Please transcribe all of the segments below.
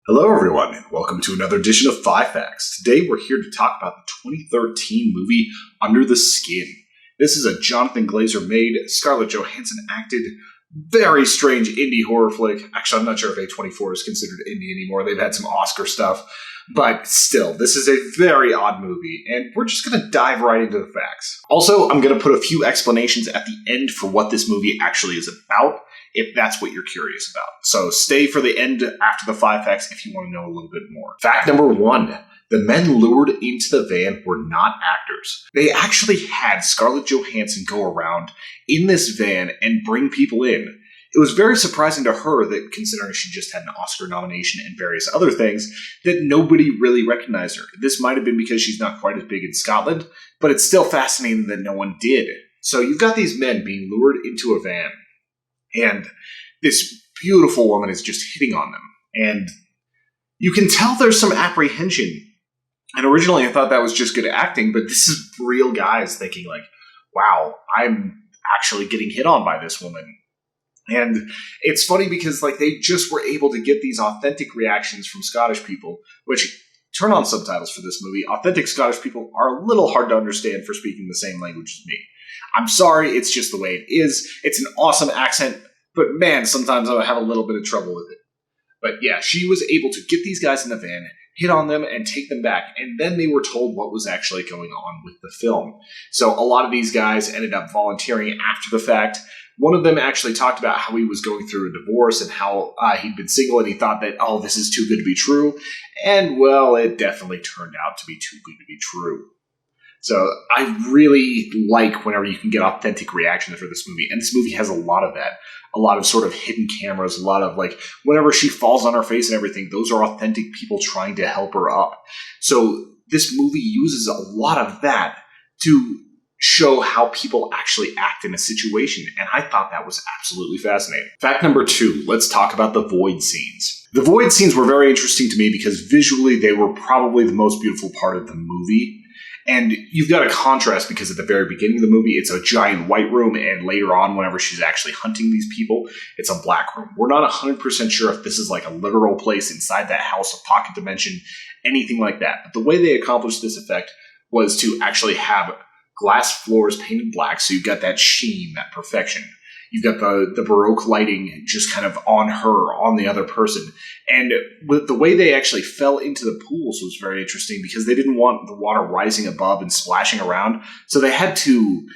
Hello, everyone, and welcome to another edition of 5 Facts. Today, we're here to talk about the 2013 movie Under the Skin. This is a Jonathan Glazer made, Scarlett Johansson acted, very strange indie horror flick. Actually, I'm not sure if A24 is considered indie anymore. They've had some Oscar stuff. But still, this is a very odd movie, and we're just going to dive right into the facts. Also, I'm going to put a few explanations at the end for what this movie actually is about, if that's what you're curious about. So stay for the end after the 5 facts if you want to know a little bit more. Fact number 1. The men lured into the van were not actors. They actually had Scarlett Johansson go around in this van and bring people in. It was very surprising to her that, considering she just had an Oscar nomination and various other things, that nobody really recognized her. This might have been because she's not quite as big in Scotland, but it's still fascinating that no one did. So you've got these men being lured into a van, and this beautiful woman is just hitting on them. And you can tell there's some apprehension. And originally I thought that was just good acting, but this is real guys thinking like, wow, I'm actually getting hit on by this woman. And it's funny because they just were able to get these authentic reactions from Scottish people, which, turn on subtitles for this movie, authentic Scottish people are a little hard to understand for speaking the same language as me. I'm sorry, it's just the way it is. It's an awesome accent, but man, sometimes I have a little bit of trouble with it. But yeah, she was able to get these guys in the van, hit on them, and take them back, and then they were told what was actually going on with the film. So a lot of these guys ended up volunteering after the fact. One of them actually talked about how he was going through a divorce and how he'd been single and he thought that, oh, this is too good to be true. And, well, it definitely turned out to be too good to be true. So I really like whenever you can get authentic reactions for this movie. And this movie has a lot of that. A lot of sort of hidden cameras, a lot of whenever she falls on her face and everything, those are authentic people trying to help her up. So this movie uses a lot of that to show how people actually act in a situation, and I thought that was absolutely fascinating. Fact number 2, let's talk about the void scenes. The void scenes were very interesting to me because visually they were probably the most beautiful part of the movie, and you've got a contrast because at the very beginning of the movie it's a giant white room, and later on whenever she's actually hunting these people, it's a black room. We're not 100% sure if this is a literal place inside that house, a pocket dimension, anything like that, but the way they accomplished this effect was to actually have glass floors painted black, so you've got that sheen, that perfection. You've got the Baroque lighting just kind of on her, on the other person. And with the way they actually fell into the pools was very interesting because they didn't want the water rising above and splashing around, so they had to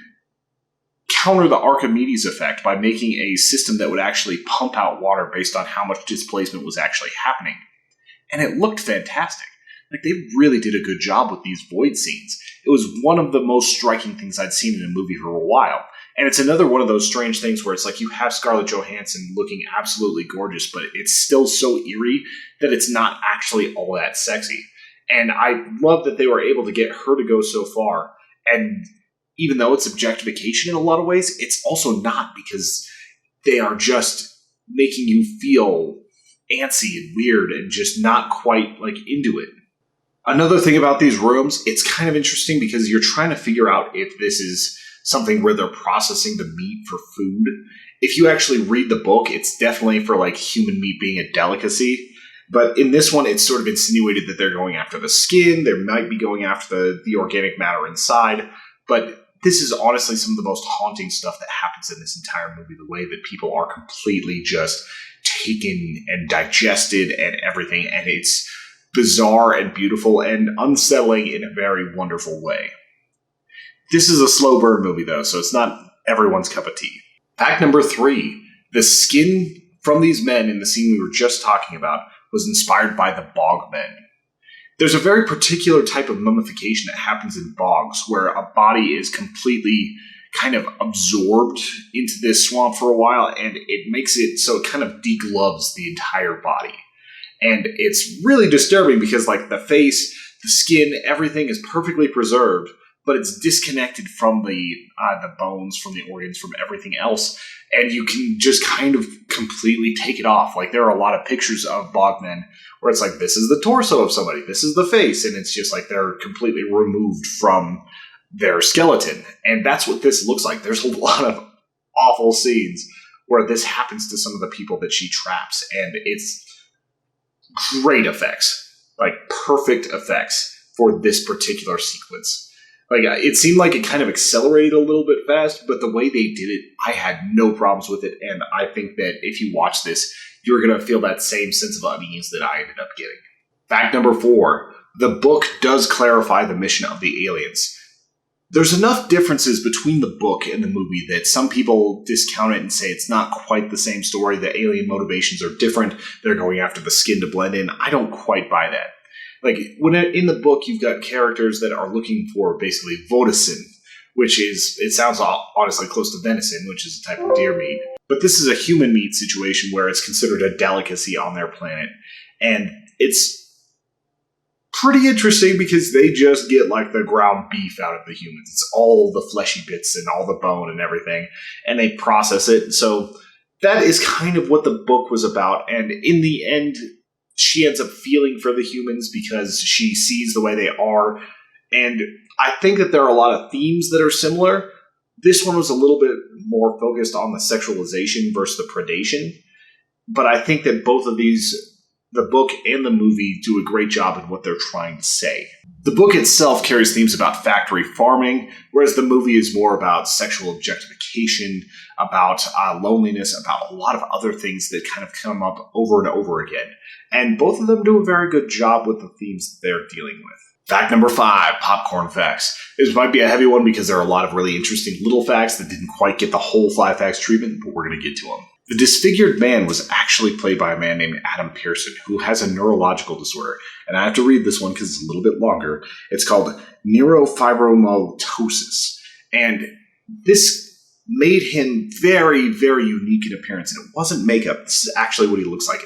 counter the Archimedes effect by making a system that would actually pump out water based on how much displacement was actually happening. And it looked fantastic. They really did a good job with these void scenes. It was one of the most striking things I'd seen in a movie for a while. And it's another one of those strange things where it's you have Scarlett Johansson looking absolutely gorgeous, but it's still so eerie that it's not actually all that sexy. And I love that they were able to get her to go so far. And even though it's objectification in a lot of ways, it's also not, because they are just making you feel antsy and weird and just not quite into it. Another thing about these rooms, it's kind of interesting because you're trying to figure out if this is something where they're processing the meat for food. If you actually read the book, it's definitely for human meat being a delicacy. But in this one, it's sort of insinuated that they're going after the skin. They might be going after the organic matter inside. But this is honestly some of the most haunting stuff that happens in this entire movie. The way that people are completely just taken and digested and everything. And it's bizarre and beautiful and unsettling in a very wonderful way. This is a slow burn movie, though, so it's not everyone's cup of tea. Fact number 3. The skin from these men in the scene we were just talking about was inspired by the bog men. There's a very particular type of mummification that happens in bogs, where a body is completely kind of absorbed into this swamp for a while, and it makes it so it kind of degloves the entire body. And it's really disturbing because the face, the skin, everything is perfectly preserved, but it's disconnected from the bones, from the organs, from everything else. And you can just kind of completely take it off. There are a lot of pictures of bogmen where it's this is the torso of somebody, this is the face, and it's just they're completely removed from their skeleton. And that's what this looks like. There's a lot of awful scenes where this happens to some of the people that she traps, and it's great effects. Like, perfect effects for this particular sequence. Like, it seemed like it kind of accelerated a little bit fast, but the way they did it, I had no problems with it, and I think that if you watch this, you're going to feel that same sense of unease that I ended up getting. Fact number 4. The book does clarify the mission of the aliens. There's enough differences between the book and the movie that some people discount it and say it's not quite the same story, the alien motivations are different, they're going after the skin to blend in. I don't quite buy that. Like, when in the book, you've got characters that are looking for basically vodicin, which is, it sounds honestly close to venison, which is a type of deer meat. But this is a human meat situation where it's considered a delicacy on their planet. And it's pretty interesting because they just get like the ground beef out of the humans. It's all the fleshy bits and all the bone and everything. And they process it. So that is kind of what the book was about. And in the end, she ends up feeling for the humans because she sees the way they are. And I think that there are a lot of themes that are similar. This one was a little bit more focused on the sexualization versus the predation. But I think that both of these, the book and the movie, do a great job in what they're trying to say. The book itself carries themes about factory farming, whereas the movie is more about sexual objectification, about loneliness, about a lot of other things that kind of come up over and over again. And both of them do a very good job with the themes that they're dealing with. Fact number 5, popcorn facts. This might be a heavy one because there are a lot of really interesting little facts that didn't quite get the whole 5 facts treatment, but we're going to get to them. The disfigured man was actually played by a man named Adam Pearson, who has a neurological disorder. And I have to read this one because it's a little bit longer. It's called neurofibromatosis. And this made him very, very unique in appearance. And it wasn't makeup. This is actually what he looks like.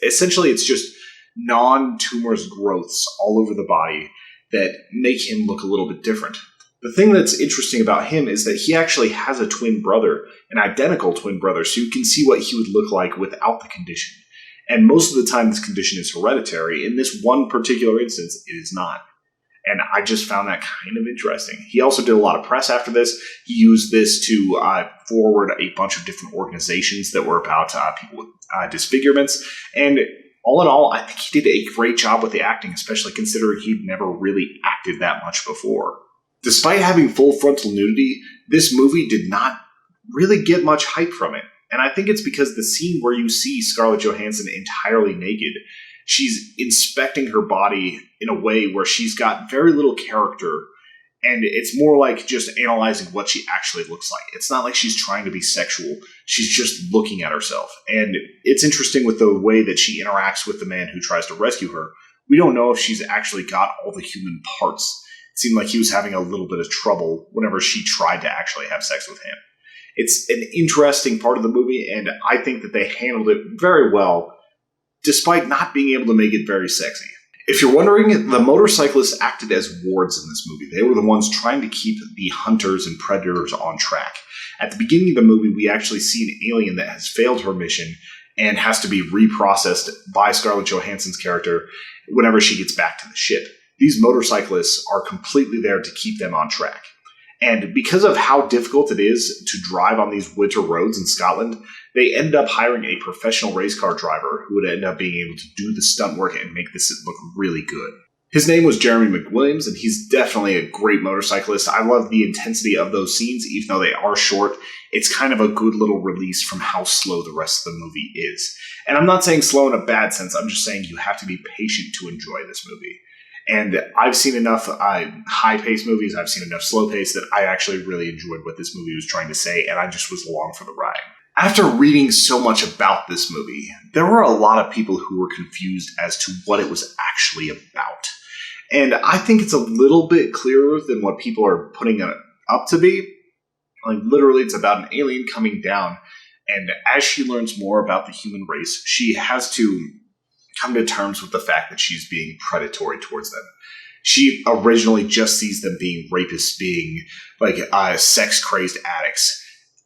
Essentially, it's just non-tumorous growths all over the body that make him look a little bit different. The thing that's interesting about him is that he actually has a twin brother, an identical twin brother, so you can see what he would look like without the condition. And most of the time, this condition is hereditary. In this one particular instance, it is not. And I just found that kind of interesting. He also did a lot of press after this. He used this to forward a bunch of different organizations that were about people with disfigurements. And all in all, I think he did a great job with the acting, especially considering he'd never really acted that much before. Despite having full frontal nudity, this movie did not really get much hype from it. And I think it's because the scene where you see Scarlett Johansson entirely naked, she's inspecting her body in a way where she's got very little character, and it's more like just analyzing what she actually looks like. It's not like she's trying to be sexual. She's just looking at herself. And it's interesting with the way that she interacts with the man who tries to rescue her. We don't know if she's actually got all the human parts. It seemed like he was having a little bit of trouble whenever she tried to actually have sex with him. It's an interesting part of the movie, and I think that they handled it very well, despite not being able to make it very sexy. If you're wondering, the motorcyclists acted as wards in this movie. They were the ones trying to keep the hunters and predators on track. At the beginning of the movie, we actually see an alien that has failed her mission and has to be reprocessed by Scarlett Johansson's character whenever she gets back to the ship. These motorcyclists are completely there to keep them on track. And because of how difficult it is to drive on these winter roads in Scotland, they ended up hiring a professional race car driver who would end up being able to do the stunt work and make this look really good. His name was Jeremy McWilliams, and he's definitely a great motorcyclist. I love the intensity of those scenes, even though they are short. It's kind of a good little release from how slow the rest of the movie is. And I'm not saying slow in a bad sense, I'm just saying you have to be patient to enjoy this movie. And I've seen enough high-paced movies, I've seen enough slow-paced that I actually really enjoyed what this movie was trying to say, and I just was along for the ride. After reading so much about this movie, there were a lot of people who were confused as to what it was actually about. And I think it's a little bit clearer than what people are putting it up to be. Like, literally, it's about an alien coming down, and as she learns more about the human race, she has to come to terms with the fact that she's being predatory towards them. She originally just sees them being rapists, being like sex-crazed addicts.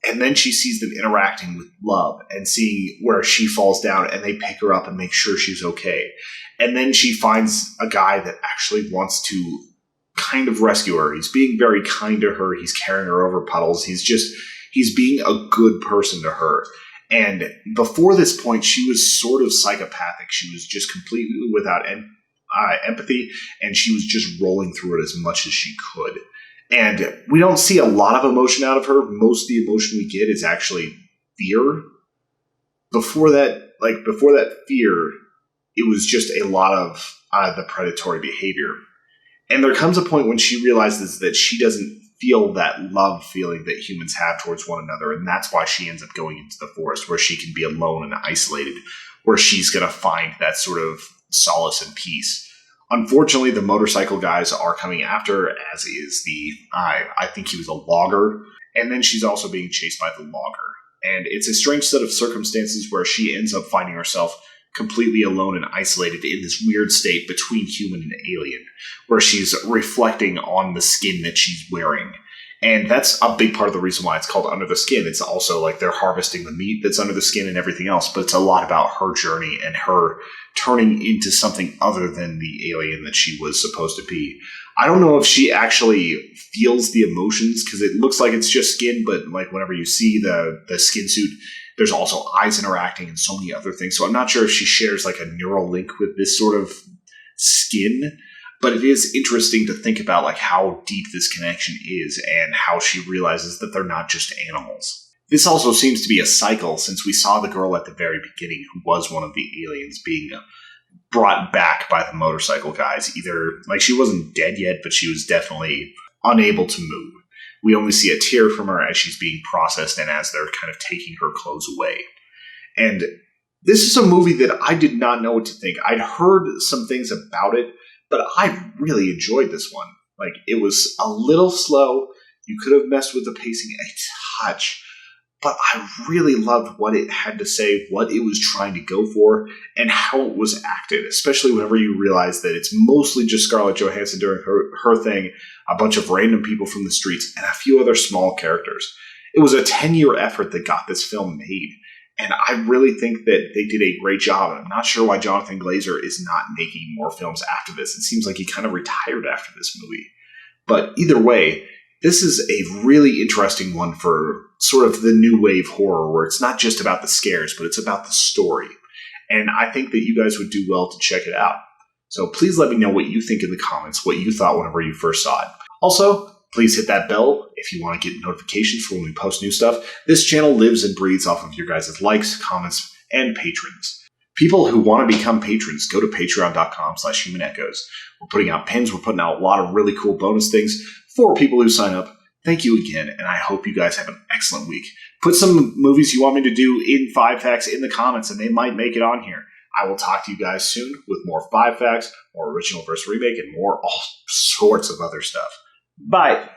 And then she sees them interacting with love and seeing where she falls down, and they pick her up and make sure she's okay. And then she finds a guy that actually wants to kind of rescue her. He's being very kind to her. He's carrying her over puddles. He's being a good person to her. And before this point, she was sort of psychopathic. She was just completely without empathy, and she was just rolling through it as much as she could. And we don't see a lot of emotion out of her. Most of the emotion we get is actually fear. Before that fear, it was just a lot of the predatory behavior. And there comes a point when she realizes that she doesn't feel that love feeling that humans have towards one another, and that's why she ends up going into the forest, where she can be alone and isolated, where she's going to find that sort of solace and peace. Unfortunately, the motorcycle guys are coming after her, as is I think he was a logger, and then she's also being chased by the logger. And it's a strange set of circumstances where she ends up finding herself completely alone and isolated in this weird state between human and alien, where she's reflecting on the skin that she's wearing. And that's a big part of the reason why it's called Under the Skin. It's also like they're harvesting the meat that's under the skin and everything else, but it's a lot about her journey and her turning into something other than the alien that she was supposed to be. I don't know if she actually feels the emotions, because it looks like it's just skin, but like whenever you see the skin suit, there's also eyes interacting and so many other things. So I'm not sure if she shares like a neural link with this sort of skin, but it is interesting to think about like how deep this connection is and how she realizes that they're not just animals. This also seems to be a cycle, since we saw the girl at the very beginning who was one of the aliens being brought back by the motorcycle guys. Either, like, she wasn't dead yet, but she was definitely unable to move. We only see a tear from her as she's being processed and as they're kind of taking her clothes away. And this is a movie that I did not know what to think. I'd heard some things about it, but I really enjoyed this one. Like, it was a little slow. You could have messed with the pacing a touch, but I really loved what it had to say, what it was trying to go for, and how it was acted, especially whenever you realize that it's mostly just Scarlett Johansson doing her thing, a bunch of random people from the streets, and a few other small characters. It was a 10-year effort that got this film made, and I really think that they did a great job, and I'm not sure why Jonathan Glazer is not making more films after this. It seems like he kind of retired after this movie. But either way, this is a really interesting one for sort of the new wave horror, where it's not just about the scares, but it's about the story. And I think that you guys would do well to check it out. So please let me know what you think in the comments, what you thought whenever you first saw it. Also, please hit that bell if you want to get notifications for when we post new stuff. This channel lives and breathes off of your guys' likes, comments, and patrons. People who want to become patrons, go to patreon.com/humanechoes. We're putting out pins. We're putting out a lot of really cool bonus things for people who sign up. Thank you again, and I hope you guys have an excellent week. Put some movies you want me to do in 5 Facts in the comments, and they might make it on here. I will talk to you guys soon with more 5 Facts, more original versus remake, and more all sorts of other stuff. Bye!